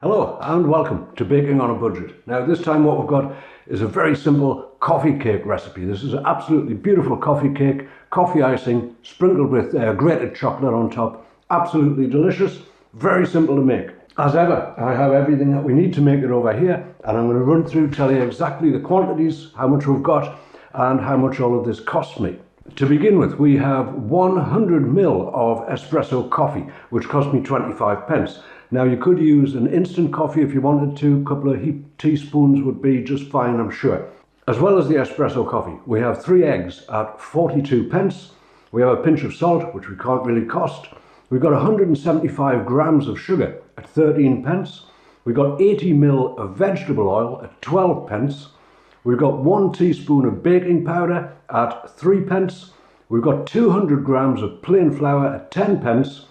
Hello and welcome to Baking on a Budget. Now this time what we've got is a very simple coffee cake recipe. This is an absolutely beautiful coffee cake, coffee icing, sprinkled with grated chocolate on top. Absolutely delicious, very simple to make. As ever, I have everything that we need to make it over here, and I'm going to run through, tell you exactly the quantities, how much we've got and how much all of this cost me. To begin with, we have 100 ml of espresso coffee, which cost me 25 pence. Now you could use an instant coffee if you wanted to. A couple of heaped teaspoons would be just fine, I'm sure. As well as the espresso coffee, we have 3 eggs at 42 pence. We have a pinch of salt, which we can't really cost. We've got 175 grams of sugar at 13 pence. We've got 80 ml of vegetable oil at 12 pence. We've got 1 teaspoon of baking powder at 3 pence. We've got 200 grams of plain flour at 10 pence.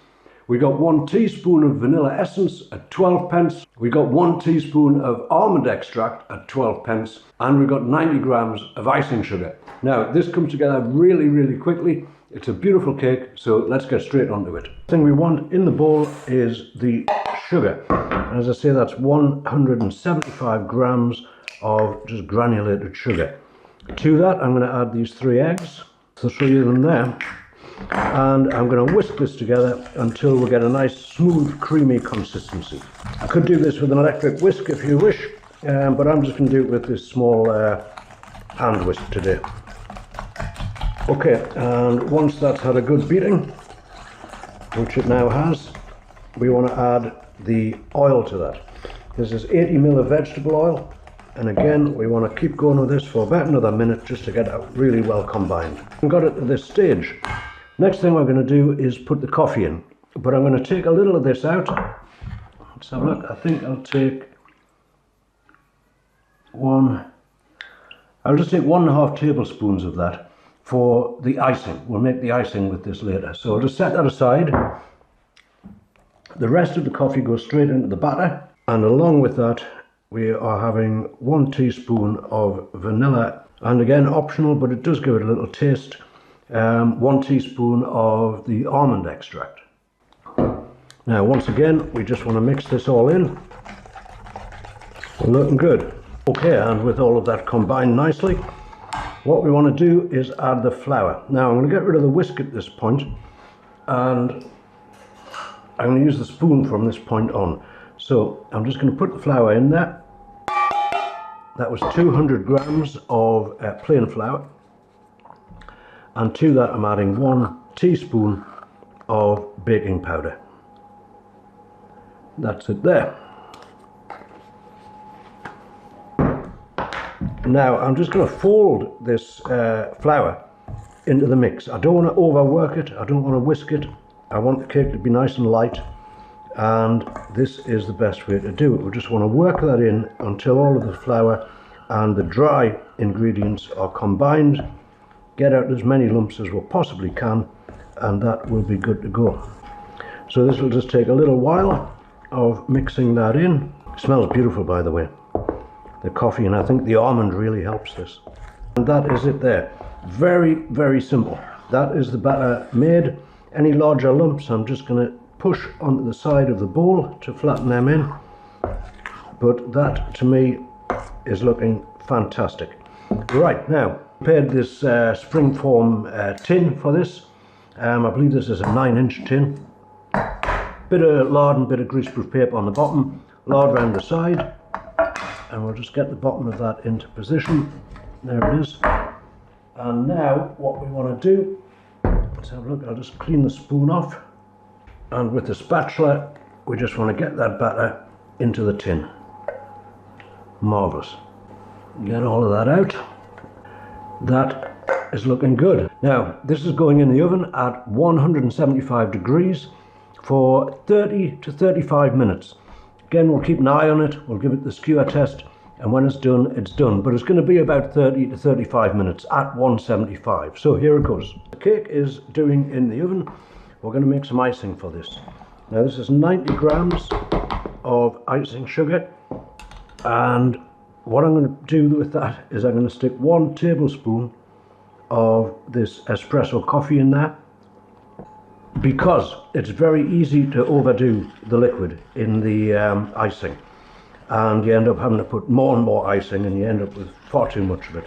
We got 1 teaspoon of vanilla essence at 12 pence. We got 1 teaspoon of almond extract at 12 pence. And we got 90 grams of icing sugar. Now, this comes together really quickly. It's a beautiful cake, so let's get straight onto it. The thing we want in the bowl is the sugar. And as I say, that's 175 grams of just granulated sugar. To that, I'm going to add these 3 eggs. So I'll show you them there. And I'm going to whisk this together until we get a nice smooth creamy consistency. I could do this with an electric whisk if you wish, but I'm just going to do it with this small hand whisk today. Okay, and once that's had a good beating, which it now has, we want to add the oil to that. This is 80 ml of vegetable oil, and again we want to keep going with this for about another minute just to get it really well combined. I've got it to this stage. Next thing we're going to do is put the coffee in, but I'm going to take a little of this out. Let's have a look. I think I'll just take 1.5 tablespoons of that for the icing. We'll make the icing with this later. So I'll just set that aside. The rest of the coffee goes straight into the batter, and along with that we are having 1 teaspoon of vanilla, and again optional, but it does give it a little taste. 1 teaspoon of the almond extract. Now once again we just want to mix this all in. We're looking good. Okay, and with all of that combined nicely, what we want to do is add the flour. Now I'm going to get rid of the whisk at this point, and I'm going to use the spoon from this point on. So I'm just going to put the flour in there. That was 200 grams of plain flour. And to that I'm adding 1 teaspoon of baking powder. That's it there. Now I'm just going to fold this flour into the mix. I don't want to overwork it, I don't want to whisk it. I want the cake to be nice and light, and this is the best way to do it. We just want to work that in until all of the flour and the dry ingredients are combined. Get out as many lumps as we possibly can, and that will be good to go. So this will just take a little while of mixing that in. It smells beautiful, by the way, the coffee, and I think the almond really helps this. And that is it there. Very simple. That is the batter made. Any larger lumps I'm just going to push onto the side of the bowl to flatten them in, but that to me is looking fantastic. Right, now prepared this springform tin for this. I believe this is a 9-inch tin. Bit of lard and bit of greaseproof paper on the bottom, lard around the side, and we'll just get the bottom of that into position. There it is. And now what we want to do, let's have a look. I'll just clean the spoon off, and with the spatula we just want to get that batter into the tin. Marvellous. Get all of that out. That is looking good. Now this is going in the oven at 175 degrees for 30 to 35 minutes. Again, we'll keep an eye on it, we'll give it the skewer test, and when it's done, it's done. But it's going to be about 30 to 35 minutes at 175. So here it goes. The cake is doing in the oven. We're going to make some icing for this. Now this is 90 grams of icing sugar, and what I'm going to do with that is I'm going to stick 1 tablespoon of this espresso coffee in there. because it's very easy to overdo the liquid in the icing, and you end up having to put more and more icing, and you end up with far too much of it.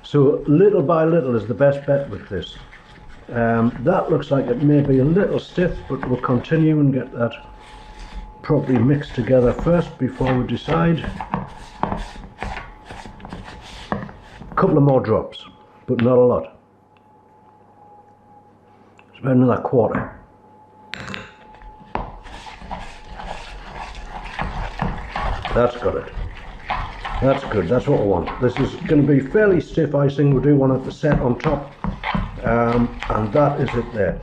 So little by little is the best bet with this. That looks like it may be a little stiff, but we'll continue and get that properly mixed together first before we decide. A couple of more drops, but not a lot. It's about another quarter. That's got it. That's good, that's what we want. This is going to be fairly stiff icing. We do want it to set on top, and that is it there.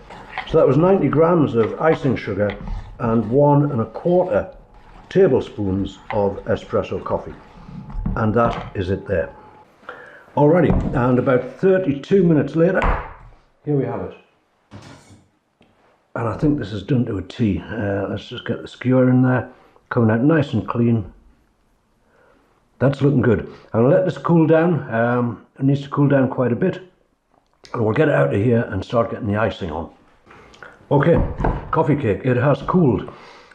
So that was 90 grams of icing sugar and 1 1/4 tablespoons of espresso coffee, and that is it there. Alrighty, and about 32 minutes later, here we have it. And I think this is done to a T. Let's just get the skewer in there, coming out nice and clean. That's looking good. I'm going to let this cool down. It needs to cool down quite a bit, and we'll get it out of here and start getting the icing on. Okay, coffee cake, it has cooled.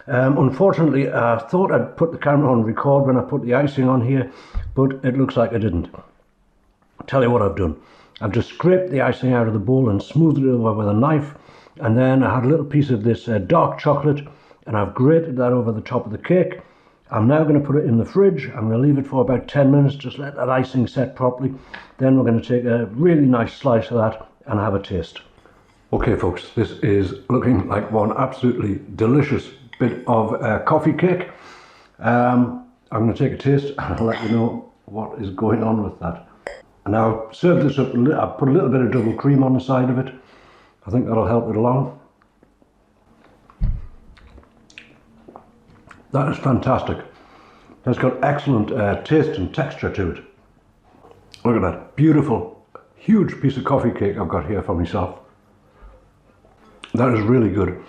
Unfortunately, I thought I'd put the camera on record when I put the icing on here, but it looks like I didn't. I'll tell you what I've done. I've just scraped the icing out of the bowl and smoothed it over with a knife, and then I had a little piece of this dark chocolate, and I've grated that over the top of the cake. I'm now going to put it in the fridge. I'm going to leave it for about 10 minutes, just let that icing set properly. Then we're going to take a really nice slice of that and have a taste. Okay folks, this is looking like one absolutely delicious bit of coffee cake. I'm going to take a taste and I'll let you know what is going on with that. And now serve this up, I've put a little bit of double cream on the side of it. I think that'll help it along. That is fantastic. It's got excellent taste and texture to it. Look at that beautiful, huge piece of coffee cake I've got here for myself. That is really good.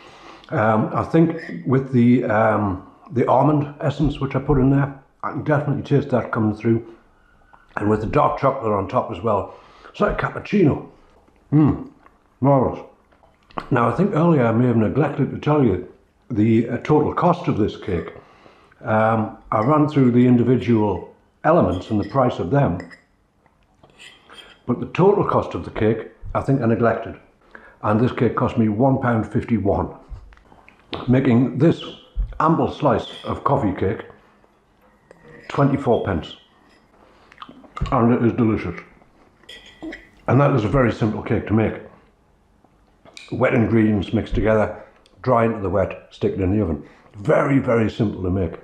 I think with the almond essence which I put in there, I can definitely taste that coming through. And with the dark chocolate on top as well, it's like a cappuccino. Marvellous. Now I think earlier I may have neglected to tell you the total cost of this cake. I ran through the individual elements and the price of them, but the total cost of the cake I think I neglected, and this cake cost me £1.51, making this ample slice of coffee cake 24p, and it is delicious. And that is a very simple cake to make. Wet ingredients mixed together, dry into the wet, stick it in the oven. Very, very simple to make.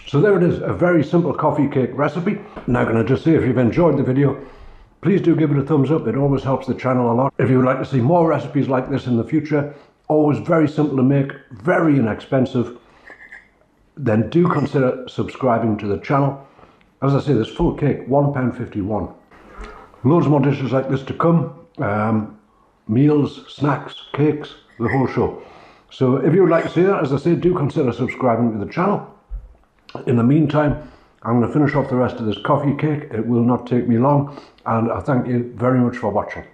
So there it is, a very simple coffee cake recipe. Now I'm going to just say, if you've enjoyed the video, please do give it a thumbs up. It always helps the channel a lot. If you would like to see more recipes like this in the future, always very simple to make, very inexpensive, then do consider subscribing to the channel. As I say, this full cake, £1.51. Loads more dishes like this to come. Meals, snacks, cakes, the whole show. So if you would like to see that, as I say, do consider subscribing to the channel. In the meantime, I'm going to finish off the rest of this coffee cake. It will not take me long, and I thank you very much for watching.